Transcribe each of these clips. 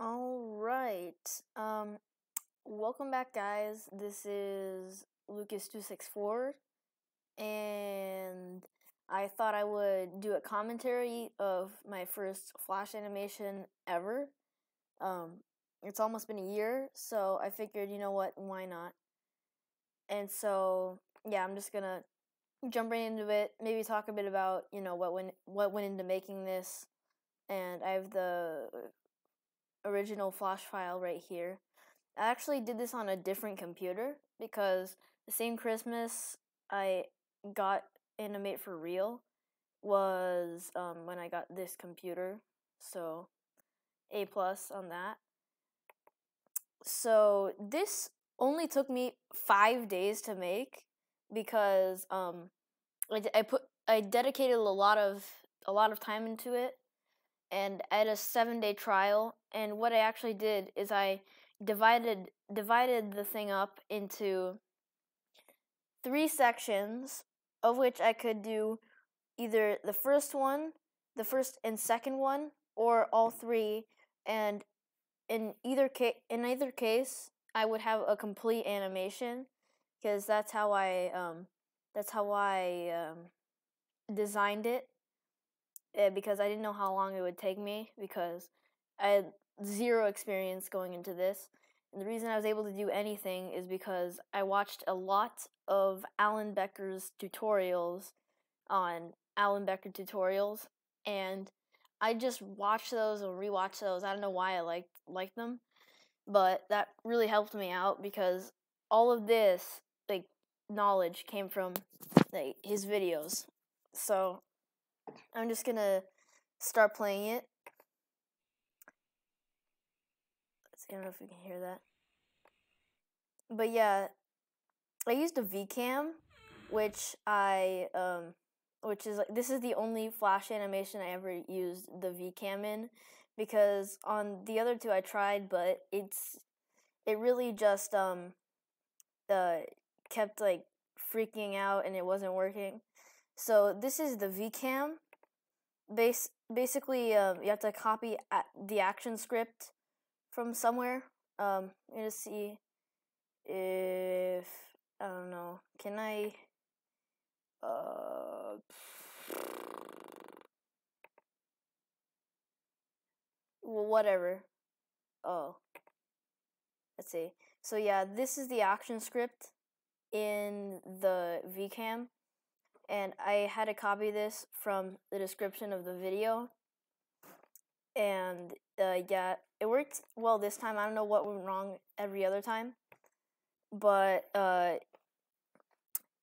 All right. Welcome back, guys. This is Lucas264, and I thought I would do a commentary of my first Flash animation ever. It's almost been a year, so I figured, you know what, why not? And so, yeah, I'm just gonna jump right into it. Maybe talk a bit about, what went into making this, and I have the original Flash file right here. I actually did this on a different computer because the same Christmas I got Animate for Real was when I got this computer, so A+ on that. So this only took me 5 days to make because I dedicated a lot of time into it, and I had a 7-day trial. And what I actually did is I divided the thing up into 3 sections, of which I could do either the first and second one, or all 3. And in either case, I would have a complete animation, because that's how I designed it. Because I didn't know how long it would take me, because I had 0 experience going into this. And the reason I was able to do anything is because I watched a lot of Alan Becker's tutorials on Alan Becker tutorials, and I just watched those and rewatched those. I don't know why I liked them, but that really helped me out, because all of this knowledge came from his videos. So I'm just gonna start playing it. I don't know if you can hear that. But yeah, I used a VCam, which is this is the only Flash animation I ever used the VCam in, because on the other 2 I tried, but it really just kept freaking out, and it wasn't working. So this is the VCam. Basically, you have to copy the action script from somewhere. I'm gonna see if, I don't know, can I well, whatever. Oh, let's see. So yeah, this is the action script in the VCam, and I had to copy this from the description of the video. And yeah, it worked well this time. I don't know what went wrong every other time, but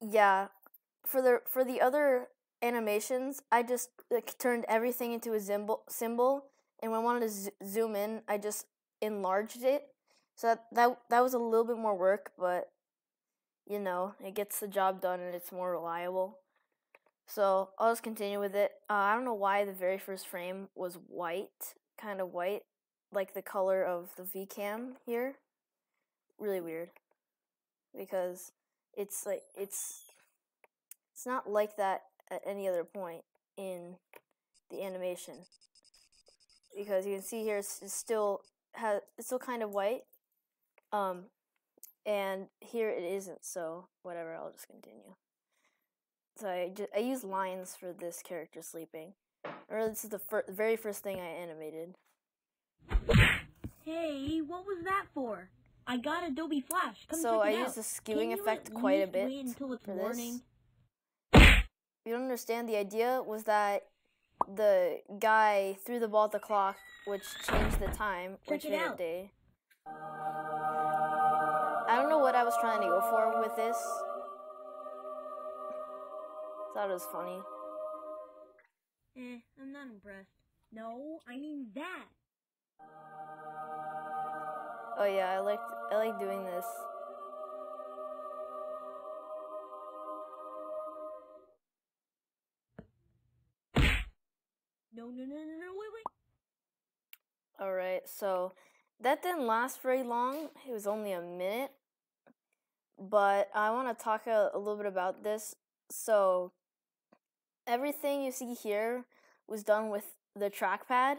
yeah, for the other animations, I just turned everything into a symbol, and when I wanted to zoom in, I just enlarged it. So that was a little bit more work, but it gets the job done, and it's more reliable. So I'll just continue with it. I don't know why the very first frame was white, kind of white, like the color of the VCam here. Really weird, because it's not like that at any other point in the animation, because you can see here it's still kind of white, and here it isn't. So whatever, I'll just continue. So I use lines for this character sleeping. Or this is the very first thing I animated. Hey, what was that for? I got Adobe Flash. Come so check it I out. use the skewing effect quite a bit for this. You don't understand, the idea was that the guy threw the ball at the clock, which changed the time, which made it day. I don't know what I was trying to go for with this. Thought it was funny. I'm not impressed. No, I mean that. Oh yeah, I like doing this. No, wait. Alright, so that didn't last very long. It was only a minute. But I want to talk a little bit about this. So everything you see here was done with the trackpad.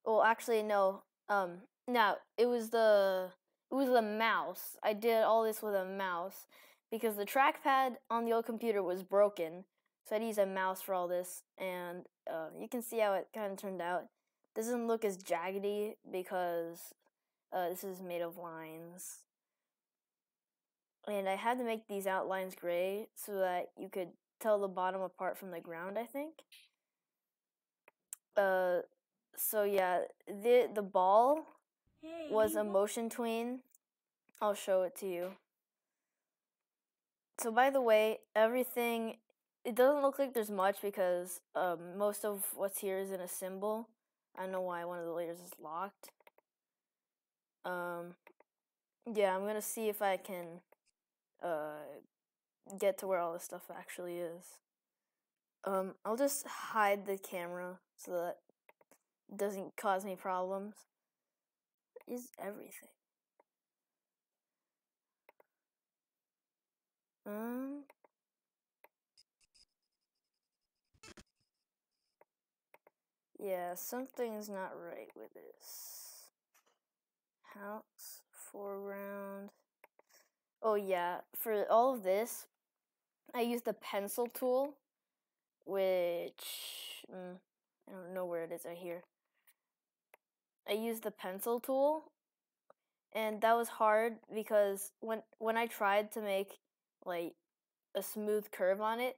Well, actually, no. Now it was the mouse. I did all this with a mouse because the trackpad on the old computer was broken, so I'd use a mouse for all this, and you can see how it kind of turned out. Doesn't look as jaggedy because this is made of lines, and I had to make these outlines gray so that you could tell the bottom apart from the ground, I think. So yeah, the ball was a motion tween. I'll show it to you. So by the way, everything, it doesn't look like there's much because most of what's here is in a symbol. I don't know why one of the layers is locked. Yeah, I'm gonna see if I can get to where all this stuff actually is. I'll just hide the camera so that it doesn't cause me problems. What is everything? Yeah, something's not right with this. House, foreground. Oh yeah, for all of this, I used the pencil tool, which I don't know where it is right here. I used the pencil tool, and that was hard because when I tried to make like a smooth curve on it,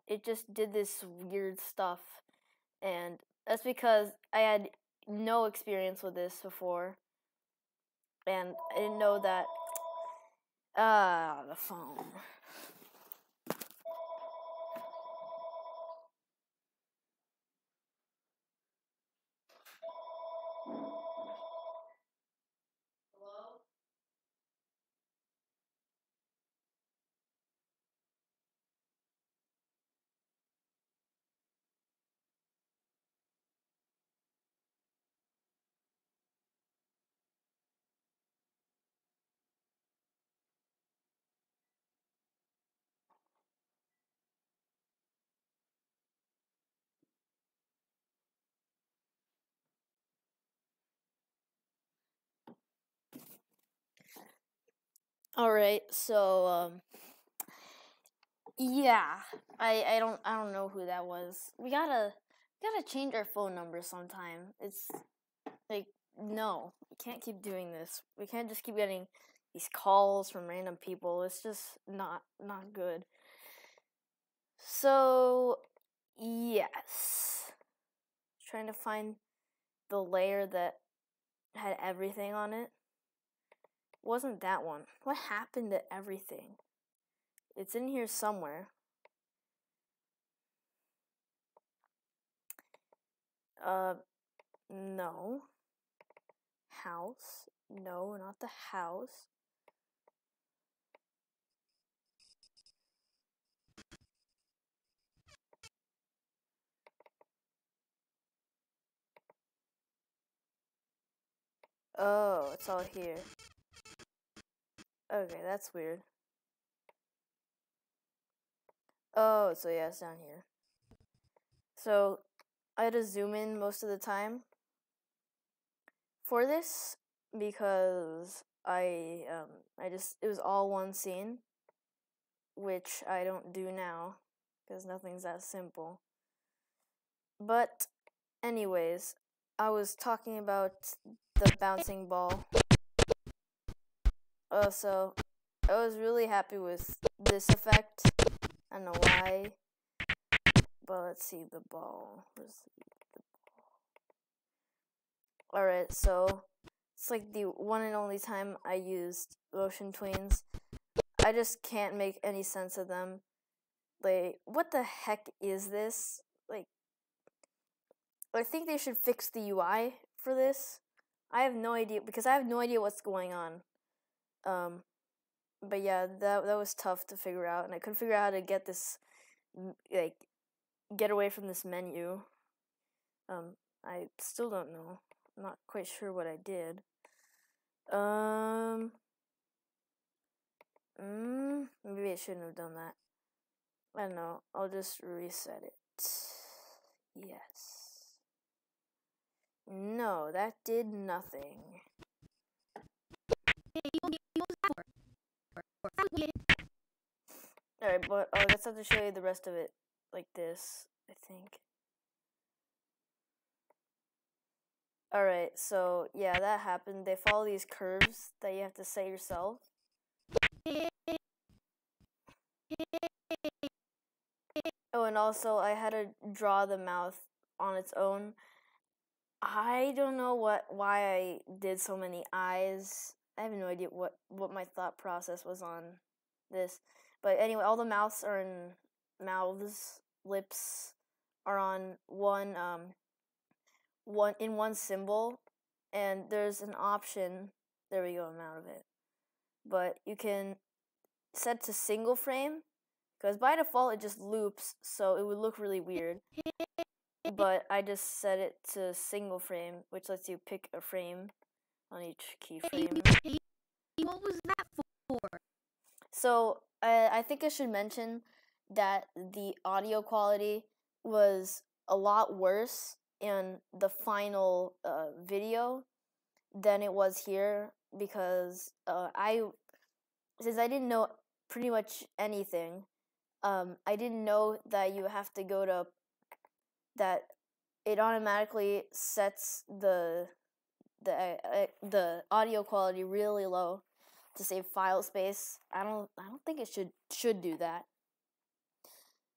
it just did this weird stuff, and that's because I had no experience with this before, and I didn't know that. The phone. All right, so yeah, I don't know who that was. We gotta change our phone number sometime. It's like, no, we can't keep doing this. We can't just keep getting these calls from random people. It's just not good. So yes, trying to find the layer that had everything on it. Wasn't that one? What happened to everything? It's in here somewhere. No. House. No, not the house. Oh, it's all here. Okay, that's weird. Oh, so yeah, it's down here. So, I had to zoom in most of the time for this because it was all one scene, which I don't do now because nothing's that simple. But anyways, I was talking about the bouncing ball. So I was really happy with this effect. I don't know why, but let's see the ball. Alright, so it's like the one and only time I used motion tweens. I just can't make any sense of them. Like, what the heck is this? Like, I think they should fix the UI for this. I have no idea, because I have no idea what's going on. But yeah, that was tough to figure out, and I couldn't figure out how to get this, like, get away from this menu. I still don't know. I'm not quite sure what I did. Maybe I shouldn't have done that. I don't know. I'll just reset it. Yes. No, that did nothing. Alright, but I just have to show you the rest of it like this, I think. Alright, so yeah, that happened. They follow these curves that you have to set yourself. Oh, and also I had to draw the mouth on its own. I don't know why I did so many eyes. I have no idea what my thought process was on this. But anyway, all the mouths are in lips are on one symbol, and there's an option. There we go, I'm out of it. But you can set to single frame, because by default it just loops, so it would look really weird. But I just set it to single frame, which lets you pick a frame on each keyframe. What was that for? So I think I should mention that the audio quality was a lot worse in the final video than it was here, because since I didn't know pretty much anything, I didn't know that you have to go to that it automatically sets the audio quality really low to save file space. I don't think it should do that.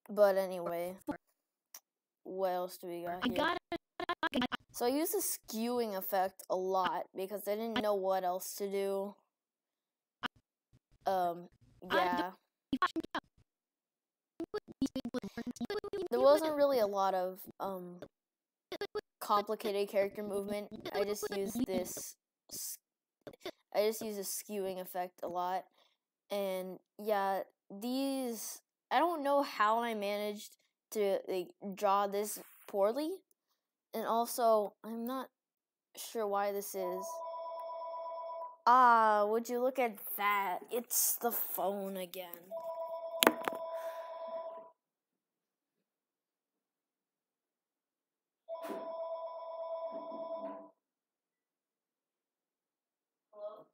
But anyway, what else do we got here? So I use the skewing effect a lot because I didn't know what else to do. Yeah. There wasn't really a lot of complicated character movement. I just used this skewing effect a lot. And yeah, these, I don't know how I managed to draw this poorly. And also, I'm not sure why this is. Ah, would you look at that? It's the phone again. Hello?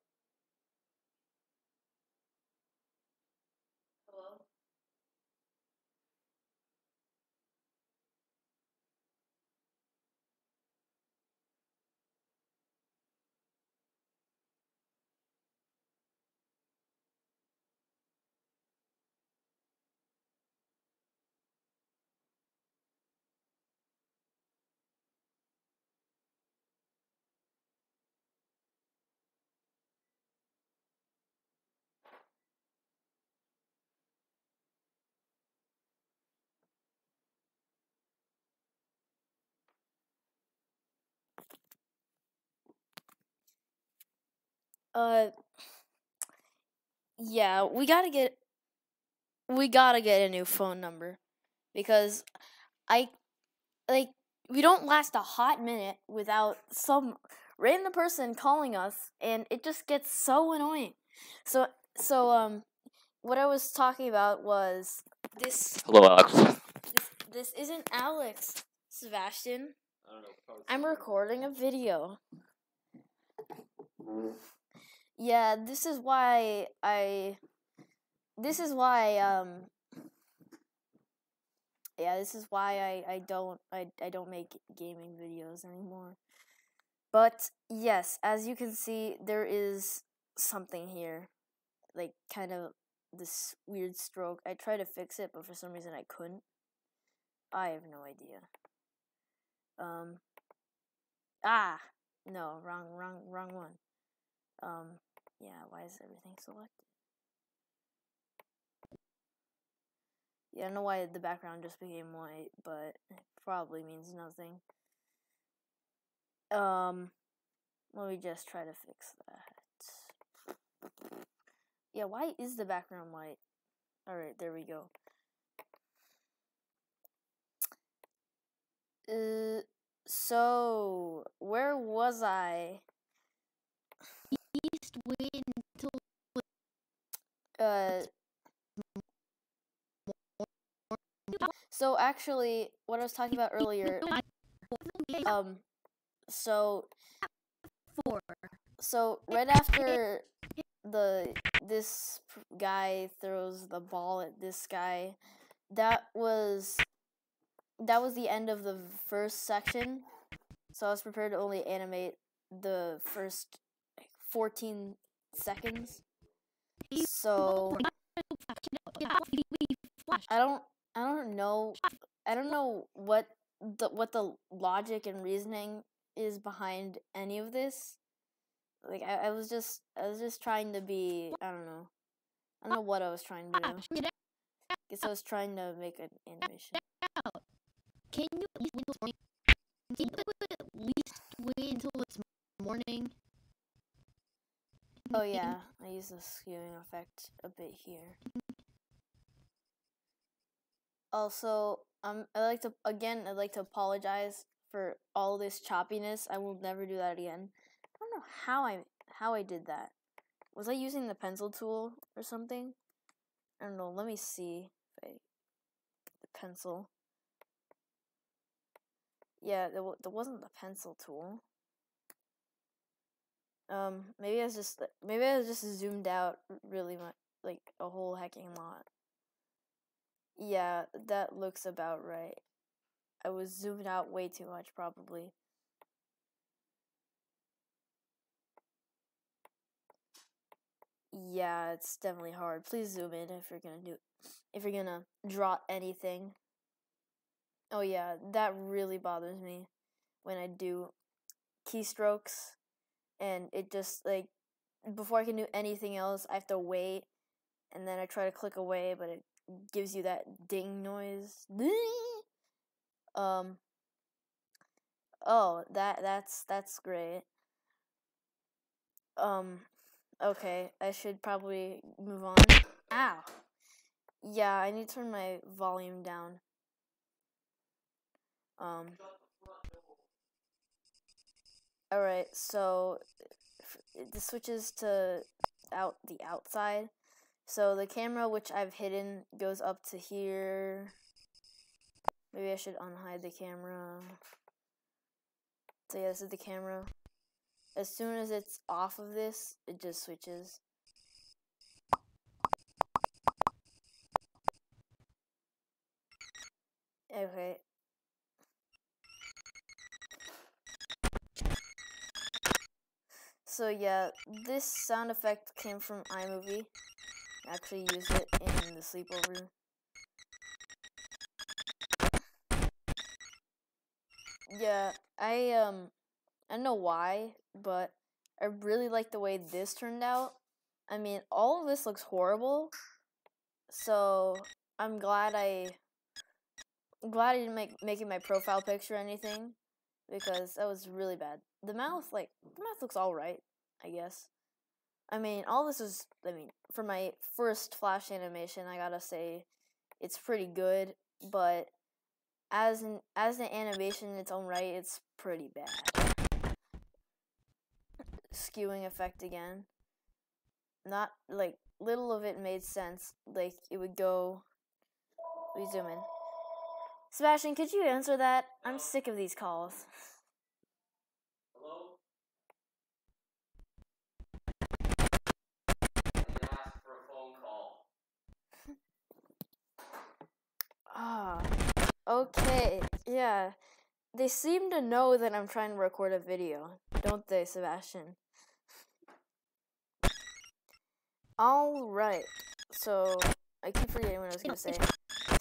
Hello? Yeah, we gotta get a new phone number, because we don't last a hot minute without some random person calling us, and it just gets so annoying. So what I was talking about was this. Hello, Alex. This isn't Alex, Sebastian. I don't know. I'm recording a video. Yeah, this is why I don't make gaming videos anymore. But yes, as you can see, there is something here, like kind of this weird stroke. I tried to fix it, but for some reason I couldn't. I have no idea. No, wrong one. Yeah, why is everything selected? Yeah, I don't know why the background just became white, but it probably means nothing. Let me just try to fix that. Yeah, why is the background white? Alright, there we go. So, where was I? East wind until So actually, what I was talking about earlier, So Four. right after this guy throws the ball at this guy, that was the end of the first section. So I was prepared to only animate the first 14 seconds. So I don't know what the logic and reasoning is behind any of this. Like I was just trying to be, I don't know what I was trying to do. Guess I was trying to make an animation. Can you at least wait until morning? Can you at least wait until it's morning? Oh yeah, I use the skewing effect a bit here. Also, I'd like to apologize for all this choppiness. I will never do that again. I don't know how I did that. Was I using the pencil tool or something? I don't know. Let me see if the pencil. Yeah, there wasn't the pencil tool. Maybe I was just zoomed out really much, like a whole hecking lot. Yeah, that looks about right. I was zoomed out way too much, probably. Yeah, it's definitely hard. Please zoom in if you're gonna draw anything. Oh yeah, that really bothers me when I do keystrokes and it just like before I can do anything else, I have to wait, and then I try to click away, but it gives you that ding noise. Oh, that's great. Okay, I should probably move on. Ow. Yeah, I need to turn my volume down. Alright, so this switches to the outside. So the camera, which I've hidden, goes up to here. Maybe I should unhide the camera. So yeah, this is the camera. As soon as it's off of this, it just switches. Okay. So yeah, this sound effect came from iMovie. I actually used it in the sleepover. Yeah, I don't know why, but I really like the way this turned out. I mean, all of this looks horrible, so I'm glad I didn't make it my profile picture or anything, because that was really bad. The mouth looks all right, I guess. I mean, all this is, for my first Flash animation, I gotta say, it's pretty good, but as an animation in its own right, it's pretty bad. Skewing effect again. Not, little of it made sense. Like, it would go... Let me zoom in. Sebastian, could you answer that? I'm sick of these calls. Hello? I didn't ask for a phone call. Ah, okay, yeah. They seem to know that I'm trying to record a video, don't they, Sebastian? Alright, so, I keep forgetting what I was gonna say.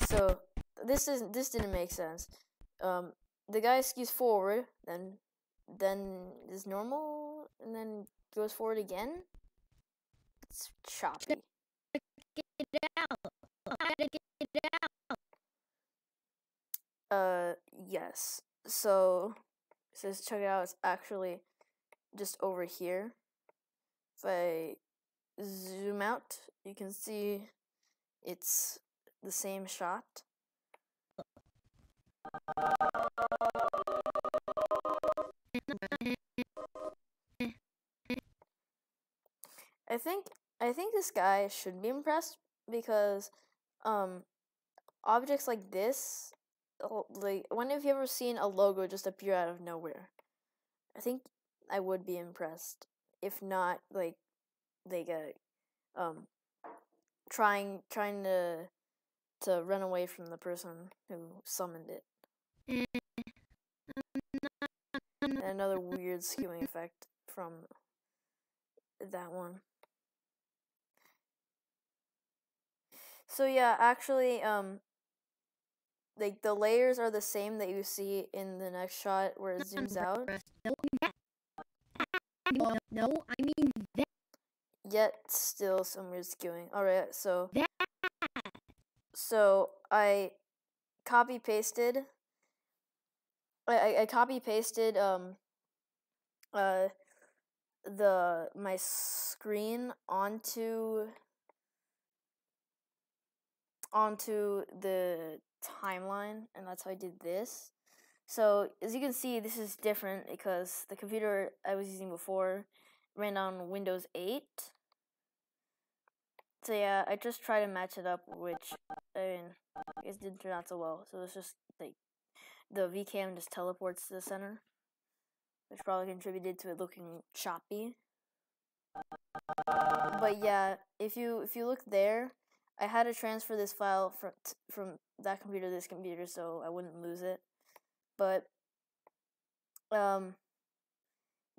So, this didn't make sense. The guy skews forward, then is normal, and then goes forward again? It's choppy. Get out. Get out. Yes. So, it says check it out, it's actually just over here. If I zoom out, you can see it's the same shot. I think this guy should be impressed because objects like this, like, when have you ever seen a logo just appear out of nowhere? I think I would be impressed. If not, like trying to run away from the person who summoned it. And another weird skewing effect from that one. So yeah, actually, like the layers are the same that you see in the next shot where it zooms out. No, I mean that. Yet still some weird skewing. Alright, so I copy pasted. I copy pasted my screen onto the timeline, and that's how I did this. So as you can see, this is different because the computer I was using before ran on Windows 8. So yeah, I just tried to match it up, which I mean, it didn't turn out so well. So it's just like the VCam just teleports to the center, which probably contributed to it looking choppy. But yeah, if you look there, I had to transfer this file from that computer to this computer so I wouldn't lose it. But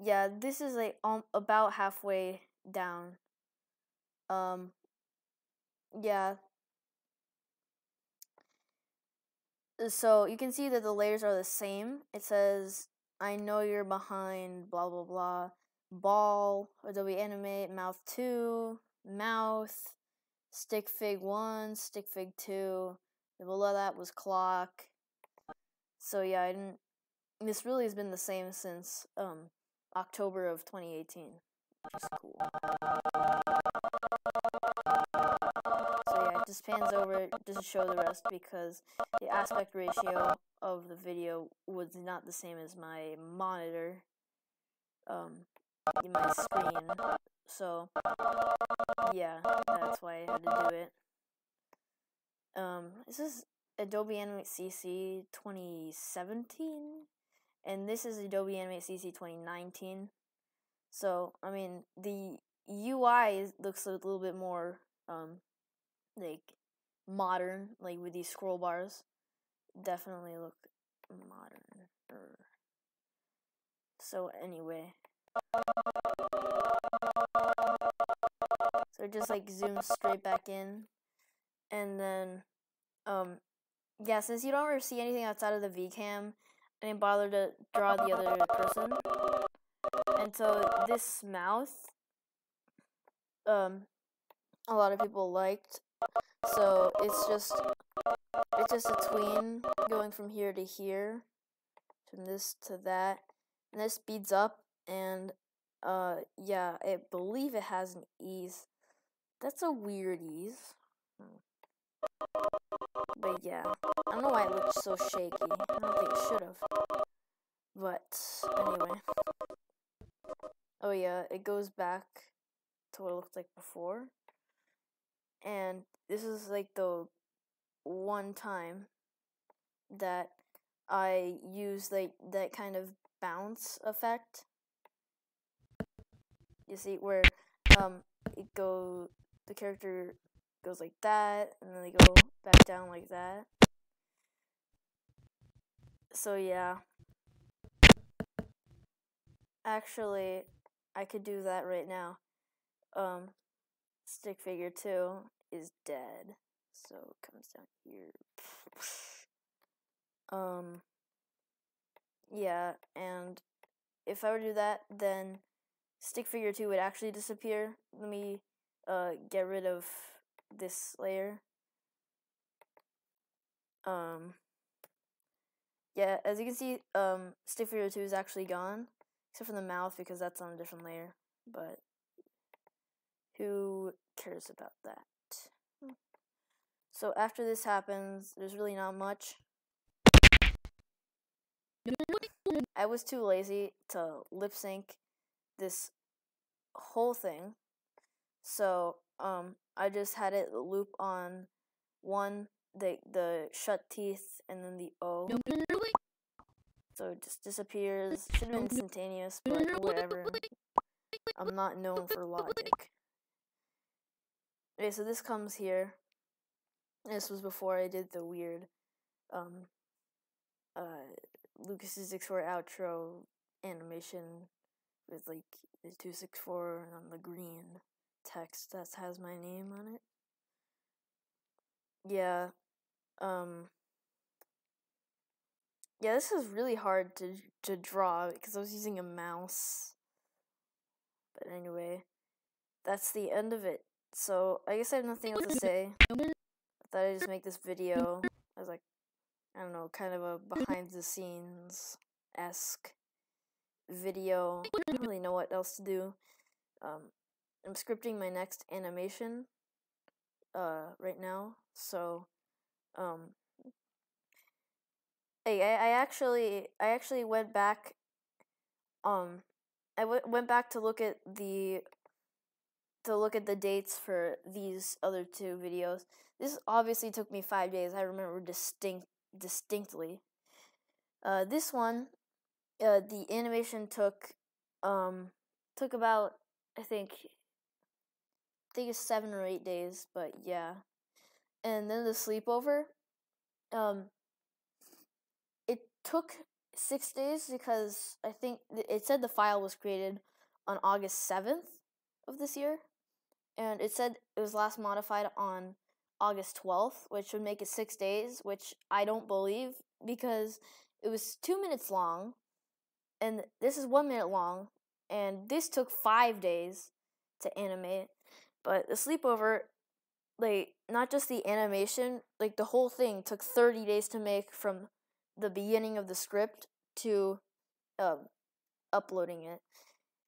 yeah, this is like about halfway down. Yeah. So you can see that the layers are the same. It says, I know you're behind, blah, blah, blah. Ball, Adobe Animate, mouth 2, mouth, stick fig 1, stick fig 2. And below that was clock. So yeah, this really has been the same since October of 2018, which is cool. So yeah, it just pans over, doesn't show the rest because the aspect ratio of the video was not the same as my monitor, in my screen. So yeah, that's why I had to do it. This is Adobe Animate CC 2017, and this is Adobe Animate CC 2019. So I mean, the UI looks a little bit more like modern, like with these scroll bars. Definitely look modern. So anyway, so it just like zooms straight back in, and then yeah, since you don't ever see anything outside of the VCam, I didn't bother to draw the other person. And so this mouth, a lot of people liked. So it's just a tween going from here to here, from this to that, and this speeds up, and yeah, I believe it has an ease. That's a weird ease. But yeah, I don't know why it looked so shaky. I don't think it should have. But anyway. Oh yeah, it goes back to what it looked like before. And this is like the one time that I use like that kind of bounce effect. You see where the character goes like that, and then they go back down like that. So yeah. Actually, I could do that right now. Stick figure 2 is dead. So it comes down here. Yeah, and if I were to do that, then stick figure 2 would actually disappear. Let me get rid of this layer. Yeah, as you can see, stick figure 2 is actually gone, except for the mouth because that's on a different layer, but who cares about that? So after this happens, there's really not much. I was too lazy to lip sync this whole thing, so I just had it loop on one, the shut teeth, and then the O. so it just disappears. Should have been instantaneous, but whatever. I'm not known for logic. Okay, so this comes here. This was before I did the weird Lucas's 64 outro animation with like the 264 and on the green text that has my name on it. Yeah. Yeah, this is really hard to draw because I was using a mouse. But anyway, that's the end of it. So I guess I have nothing else to say. I thought I'd just make this video as like, I don't know, kind of a behind the scenes-esque video. I don't really know what else to do. I'm scripting my next animation right now. So I actually went back went back to look at the dates for these other two videos. This obviously took me 5 days. I remember distinctly. This one, the animation took about I think it's 7 or 8 days, but yeah. And then the sleepover, it took 6 days because I think it said the file was created on August 7th of this year, and it said it was last modified on August 12th, which would make it 6 days, which I don't believe because it was 2 minutes long, and this is 1 minute long, and this took 5 days to animate. But the sleepover, like, not just the animation, like, the whole thing took 30 days to make from the beginning of the script to uploading it.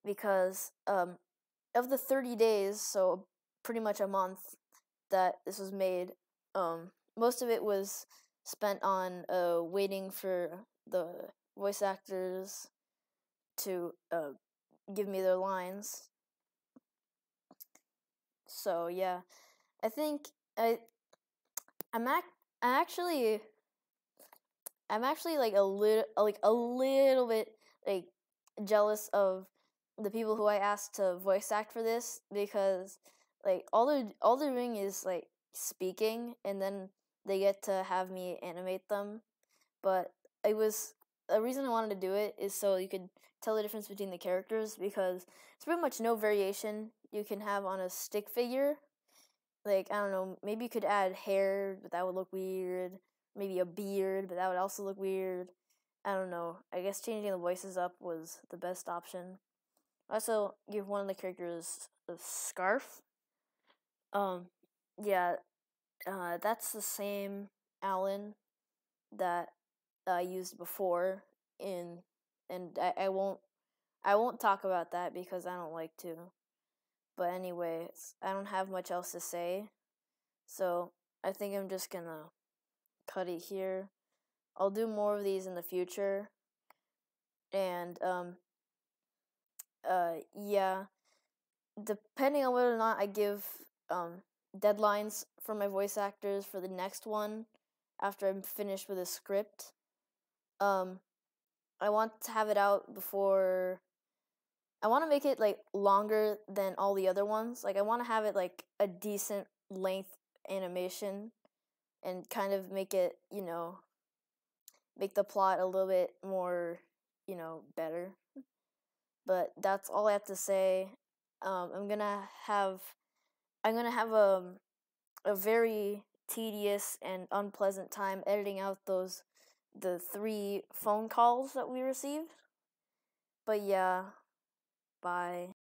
Because of the 30 days, so pretty much a month that this was made, most of it was spent on waiting for the voice actors to give me their lines. So yeah, I think I'm actually like a little bit like jealous of the people who I asked to voice act for this, because like all they're doing is like speaking, and then they get to have me animate them. But it was the reason I wanted to do it is so you could tell the difference between the characters, because it's pretty much no variation you can have on a stick figure. Like, I don't know, maybe you could add hair, but that would look weird. Maybe a beard, but that would also look weird. I don't know. I guess changing the voices up was the best option. Also, give one of the characters a scarf. Yeah, that's the same Alan that I used before and I won't talk about that because I don't like to. But anyway, I don't have much else to say, so I think I'm just gonna cut it here. I'll do more of these in the future, and yeah, depending on whether or not I give deadlines for my voice actors for the next one after I'm finished with the script, I want to have it out before. I want to make it like longer than all the other ones. Like, I want to have it like a decent length animation and kind of make it, make the plot a little bit more, better. But that's all I have to say. I'm gonna have a very tedious and unpleasant time editing out the 3 phone calls that we received. But yeah, bye.